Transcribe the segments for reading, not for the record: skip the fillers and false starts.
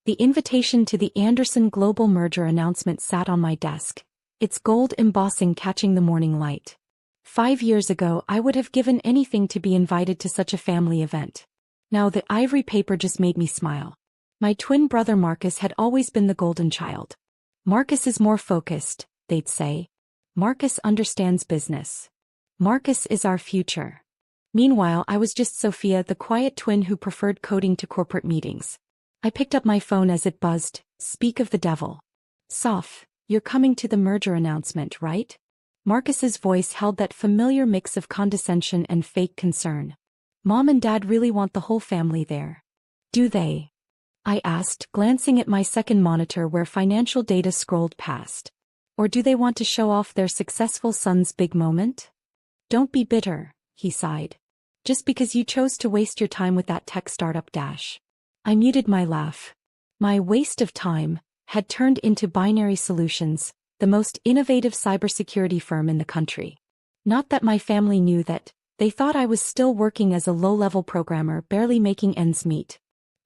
The invitation to the Anderson Global merger announcement sat on my desk, its gold embossing catching the morning light. 5 years ago I would have given anything to be invited to such a family event. Now the ivory paper just made me smile. My twin brother Marcus had always been the golden child. Marcus is more focused, they'd say. Marcus understands business. Marcus is our future. Meanwhile, I was just Sophia, the quiet twin who preferred coding to corporate meetings. I picked up my phone as it buzzed. Speak of the devil. Soph, you're coming to the merger announcement, right? Marcus's voice held that familiar mix of condescension and fake concern. Mom and Dad really want the whole family there. Do they? I asked, glancing at my second monitor where financial data scrolled past. Or do they want to show off their successful son's big moment? Don't be bitter, he sighed. Just because you chose to waste your time with that tech startup dash. I muted my laugh. My waste of time had turned into Binary Solutions, the most innovative cybersecurity firm in the country. Not that my family knew that. They thought I was still working as a low-level programmer, barely making ends meet.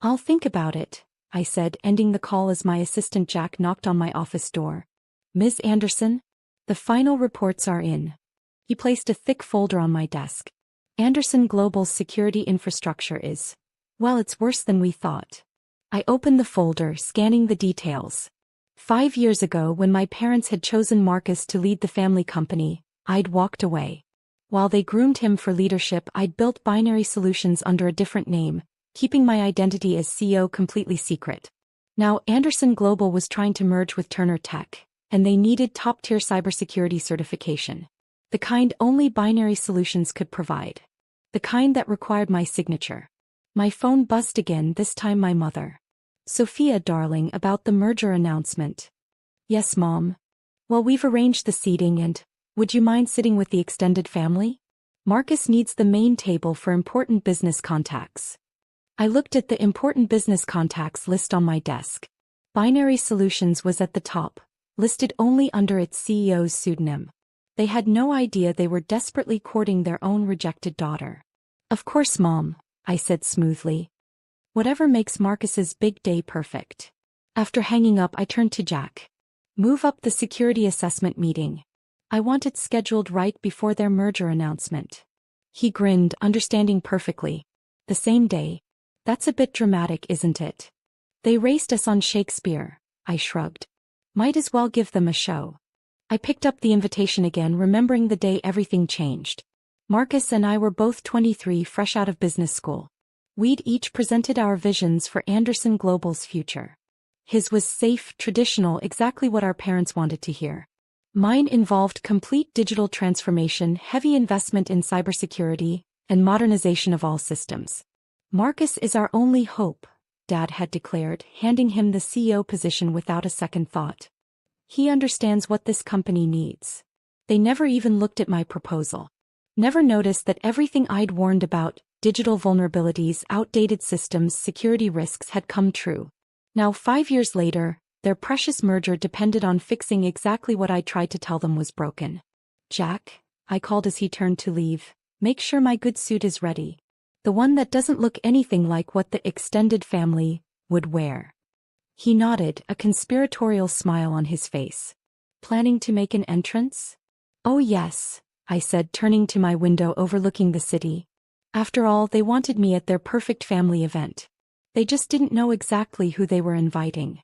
I'll think about it, I said, ending the call as my assistant Jack knocked on my office door. Ms. Anderson? The final reports are in. He placed a thick folder on my desk. Anderson Global's security infrastructure is, well, it's worse than we thought. I opened the folder, scanning the details. 5 years ago, when my parents had chosen Marcus to lead the family company, I'd walked away. While they groomed him for leadership, I'd built Binary Solutions under a different name, keeping my identity as CEO completely secret. Now, Anderson Global was trying to merge with Turner Tech, and they needed top-tier cybersecurity certification. The kind only Binary Solutions could provide. The kind that required my signature. My phone buzzed again, this time my mother. Sophia, darling, about the merger announcement. Yes, Mom. Well, we've arranged the seating and, would you mind sitting with the extended family? Marcus needs the main table for important business contacts. I looked at the important business contacts list on my desk. Binary Solutions was at the top, listed only under its CEO's pseudonym. They had no idea they were desperately courting their own rejected daughter. Of course, Mom, I said smoothly. Whatever makes Marcus's big day perfect. After hanging up, I turned to Jack. Move up the security assessment meeting. I want it scheduled right before their merger announcement. He grinned, understanding perfectly. The same day. That's a bit dramatic, isn't it? They raced us on Shakespeare, I shrugged. Might as well give them a show. I picked up the invitation again, remembering the day everything changed. Marcus and I were both 23, fresh out of business school. We'd each presented our visions for Anderson Global's future. His was safe, traditional, exactly what our parents wanted to hear. Mine involved complete digital transformation, heavy investment in cybersecurity, and modernization of all systems. Marcus is our only hope, Dad had declared, handing him the CEO position without a second thought. He understands what this company needs. They never even looked at my proposal. Never noticed that everything I'd warned about, digital vulnerabilities, outdated systems, security risks, had come true. Now, 5 years later, their precious merger depended on fixing exactly what I tried to tell them was broken. Jack, I called as he turned to leave, make sure my good suit is ready. The one that doesn't look anything like what the extended family would wear. He nodded, a conspiratorial smile on his face. Planning to make an entrance? Oh yes, I said, turning to my window overlooking the city. After all, they wanted me at their perfect family event. They just didn't know exactly who they were inviting.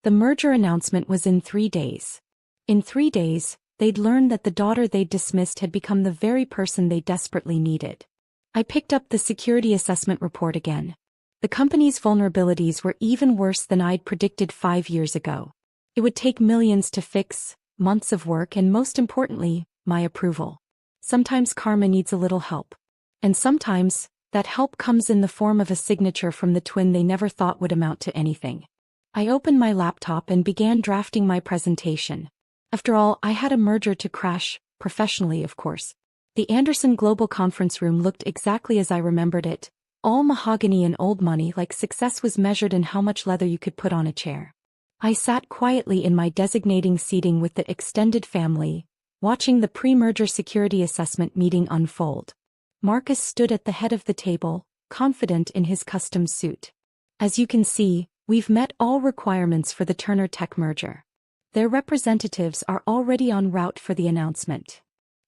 The merger announcement was in 3 days. In 3 days, they'd learn that the daughter they'd dismissed had become the very person they desperately needed. I picked up the security assessment report again. The company's vulnerabilities were even worse than I'd predicted 5 years ago. It would take millions to fix, months of work, and most importantly, my approval. Sometimes karma needs a little help. And sometimes, that help comes in the form of a signature from the twin they never thought would amount to anything. I opened my laptop and began drafting my presentation. After all, I had a merger to crash, professionally of course. The Anderson Global conference room looked exactly as I remembered it, all mahogany and old money, like success was measured in how much leather you could put on a chair. I sat quietly in my designating seating with the extended family, watching the pre-merger security assessment meeting unfold. Marcus stood at the head of the table, confident in his custom suit. As you can see, We've met all requirements for the Turner Tech merger. Their representatives are already en route for the announcement.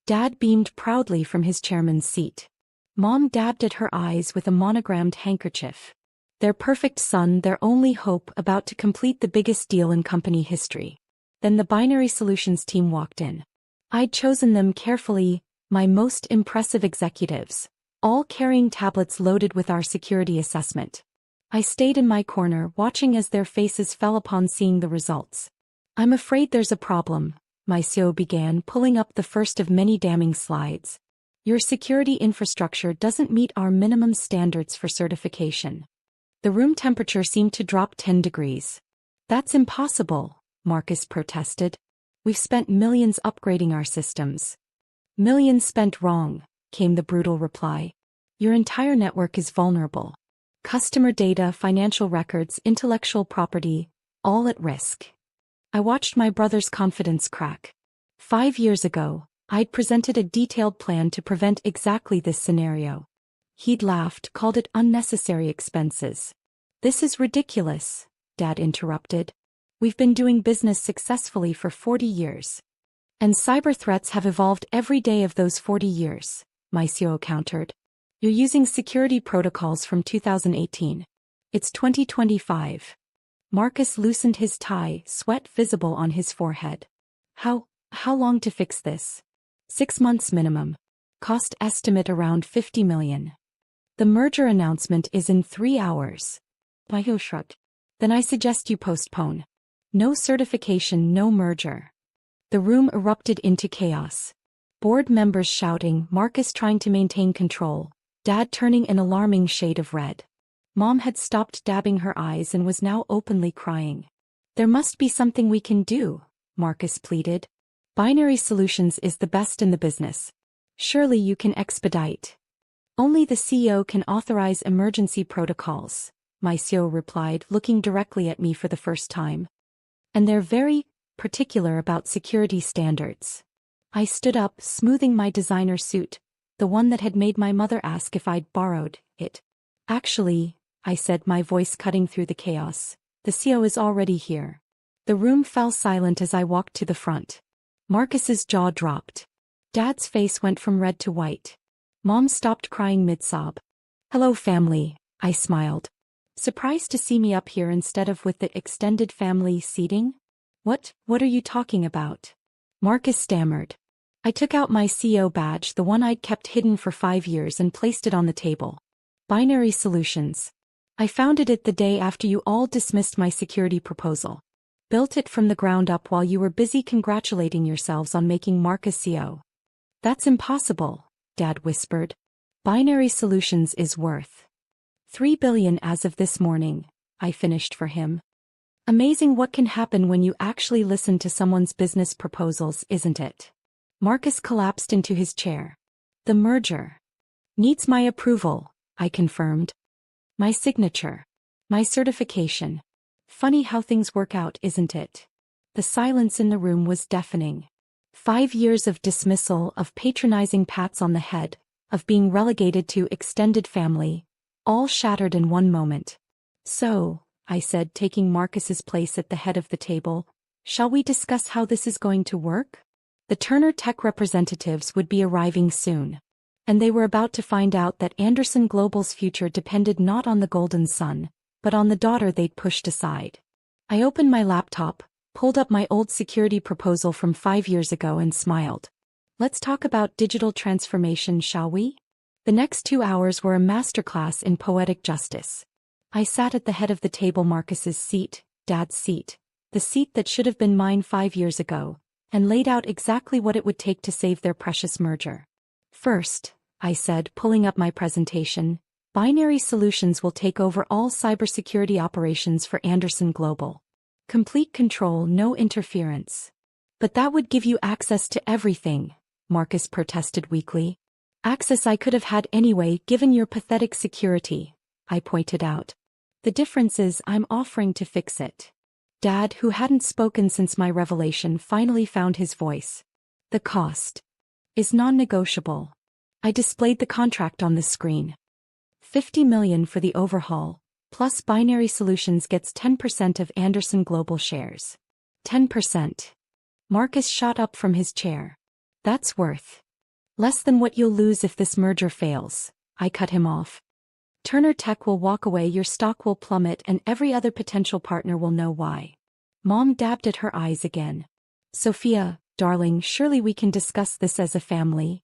Dad beamed proudly from his chairman's seat. Mom dabbed at her eyes with a monogrammed handkerchief. Their perfect son, their only hope, about to complete the biggest deal in company history. Then the Binary Solutions team walked in. I'd chosen them carefully, my most impressive executives, all carrying tablets loaded with our security assessment. I stayed in my corner, watching as their faces fell upon seeing the results. I'm afraid there's a problem, my CEO began, pulling up the first of many damning slides. Your security infrastructure doesn't meet our minimum standards for certification. The room temperature seemed to drop 10 degrees. That's impossible, Marcus protested. We've spent millions upgrading our systems. Millions spent wrong, came the brutal reply. Your entire network is vulnerable. Customer data, financial records, intellectual property, all at risk. I watched my brother's confidence crack. 5 years ago, I'd presented a detailed plan to prevent exactly this scenario. He'd laughed, called it unnecessary expenses. This is ridiculous, Dad interrupted. We've been doing business successfully for 40 years. And cyber threats have evolved every day of those 40 years, my CEO countered. You're using security protocols from 2018. It's 2025. Marcus loosened his tie, sweat visible on his forehead. How long to fix this? 6 months minimum. Cost estimate around $50 million. The merger announcement is in 3 hours. Mayo shrugged. Then I suggest you postpone. No certification, no merger. The room erupted into chaos. Board members shouting, Marcus trying to maintain control, Dad turning an alarming shade of red. Mom had stopped dabbing her eyes and was now openly crying. There must be something we can do, Marcus pleaded. Binary Solutions is the best in the business. Surely you can expedite. Only the CEO can authorize emergency protocols, my CEO replied, looking directly at me for the first time. And they're very particular about security standards. I stood up, smoothing my designer suit, the one that had made my mother ask if I'd borrowed it. Actually, I said, my voice cutting through the chaos, the CEO is already here. The room fell silent as I walked to the front. Marcus's jaw dropped. Dad's face went from red to white. Mom stopped crying mid-sob. Hello family, I smiled. Surprised to see me up here instead of with the extended family seating? What are you talking about? Marcus stammered. I took out my CEO badge, the one I'd kept hidden for 5 years, and placed it on the table. Binary Solutions. I founded it the day after you all dismissed my security proposal. Built it from the ground up while you were busy congratulating yourselves on making Marcus CEO. That's impossible, Dad whispered. Binary Solutions is worth $3 billion as of this morning, I finished for him. Amazing what can happen when you actually listen to someone's business proposals, isn't it? Marcus collapsed into his chair. The merger needs my approval, I confirmed. My signature. My certification. Funny how things work out, isn't it? The silence in the room was deafening. 5 years of dismissal, of patronizing pats on the head, of being relegated to extended family, all shattered in one moment. So, I said, taking Marcus's place at the head of the table, shall we discuss how this is going to work? The Turner Tech representatives would be arriving soon. And they were about to find out that Anderson Global's future depended not on the golden son, but on the daughter they'd pushed aside. I opened my laptop, pulled up my old security proposal from 5 years ago and smiled. Let's talk about digital transformation, shall we? The next 2 hours were a masterclass in poetic justice. I sat at the head of the table, Marcus's seat, Dad's seat, the seat that should have been mine 5 years ago, and laid out exactly what it would take to save their precious merger. First, I said, pulling up my presentation, Binary Solutions will take over all cybersecurity operations for Anderson Global. Complete control, no interference. But that would give you access to everything, Marcus protested weakly. Access I could have had anyway, given your pathetic security, I pointed out. The difference is I'm offering to fix it. Dad, who hadn't spoken since my revelation, finally found his voice. The cost is non-negotiable. I displayed the contract on the screen. $50 million for the overhaul, Plus Binary Solutions gets 10% of Anderson Global shares. 10%. Marcus shot up from his chair. That's worth less than what you'll lose if this merger fails. I cut him off. Turner Tech will walk away, your stock will plummet, and every other potential partner will know why. Mom dabbed at her eyes again. Sophia, darling, surely we can discuss this as a family.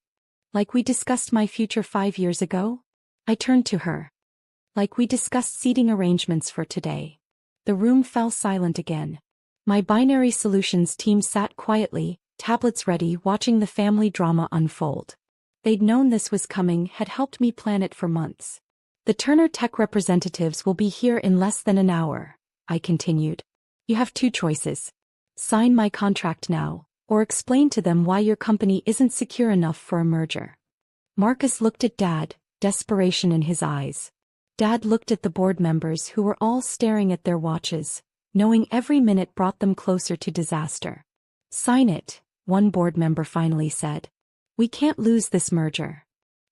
Like we discussed my future 5 years ago? I turned to her. Like we discussed seating arrangements for today. The room fell silent again. My Binary Solutions team sat quietly, tablets ready, watching the family drama unfold. They'd known this was coming, had helped me plan it for months. The Turner Tech representatives will be here in less than an hour, I continued. You have 2 choices. Sign my contract now, or explain to them why your company isn't secure enough for a merger. Marcus looked at Dad, desperation in his eyes. Dad looked at the board members who were all staring at their watches, knowing every minute brought them closer to disaster. Sign it, one board member finally said. We can't lose this merger.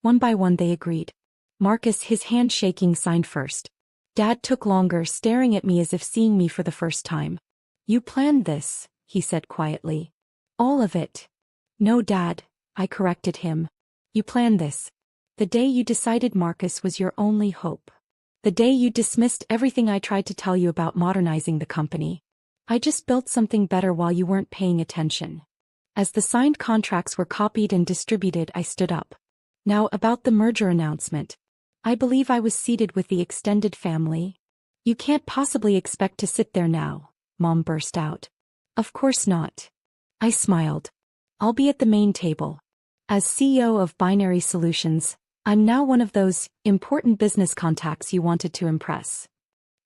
One by one they agreed. Marcus, his hand shaking, signed first. Dad took longer, staring at me as if seeing me for the first time. You planned this, he said quietly. All of it. No, Dad, I corrected him. You planned this. The day you decided Marcus was your only hope. The day you dismissed everything I tried to tell you about modernizing the company. I just built something better while you weren't paying attention. As the signed contracts were copied and distributed, I stood up. Now about the merger announcement. I believe I was seated with the extended family. You can't possibly expect to sit there now, Mom burst out. Of course not. I smiled. I'll be at the main table. As CEO of Binary Solutions, I'm now one of those important business contacts you wanted to impress.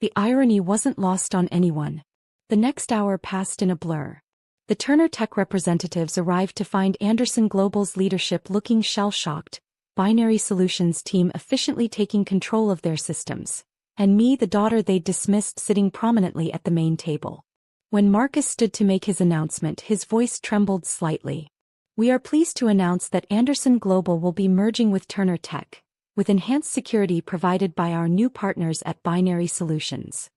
The irony wasn't lost on anyone. The next hour passed in a blur. The Turner Tech representatives arrived to find Anderson Global's leadership looking shell-shocked, Binary Solutions team efficiently taking control of their systems, and me, the daughter they'd dismissed, sitting prominently at the main table. When Marcus stood to make his announcement, his voice trembled slightly. We are pleased to announce that Anderson Global will be merging with Turner Tech, with enhanced security provided by our new partners at Binary Solutions.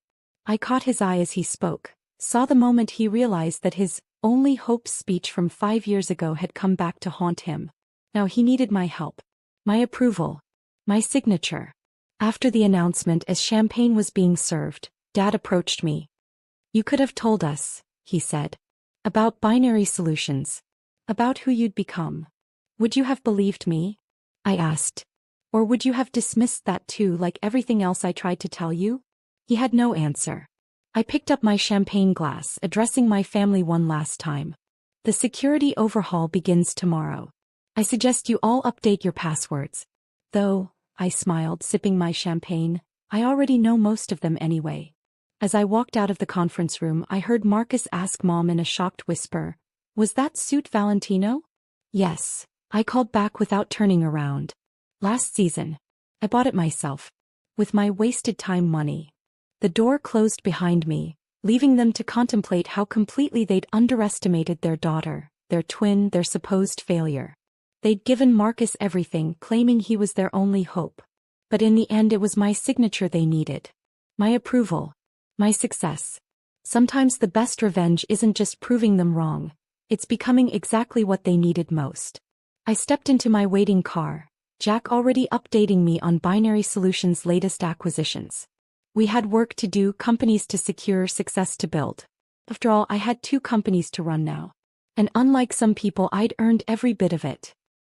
I caught his eye as he spoke, saw the moment he realized that his only hope speech from 5 years ago had come back to haunt him. Now he needed my help, my approval, my signature. After the announcement, as champagne was being served, Dad approached me. You could have told us, he said, about Binary Solutions, about who you'd become. Would you have believed me? I asked. Or would you have dismissed that too, like everything else I tried to tell you? He had no answer. I picked up my champagne glass, addressing my family one last time. The security overhaul begins tomorrow. I suggest you all update your passwords. Though, I smiled, sipping my champagne, I already know most of them anyway. As I walked out of the conference room, I heard Marcus ask Mom in a shocked whisper, was that suit Valentino? Yes, I called back without turning around. Last season. I bought it myself. With my wasted time money. The door closed behind me, leaving them to contemplate how completely they'd underestimated their daughter, their twin, their supposed failure. They'd given Marcus everything, claiming he was their only hope. But in the end it was my signature they needed. My approval. My success. Sometimes the best revenge isn't just proving them wrong, it's becoming exactly what they needed most. I stepped into my waiting car, Jack already updating me on Binary Solutions' latest acquisitions. We had work to do, companies to secure, success to build. After all, I had 2 companies to run now. And unlike some people, I'd earned every bit of it.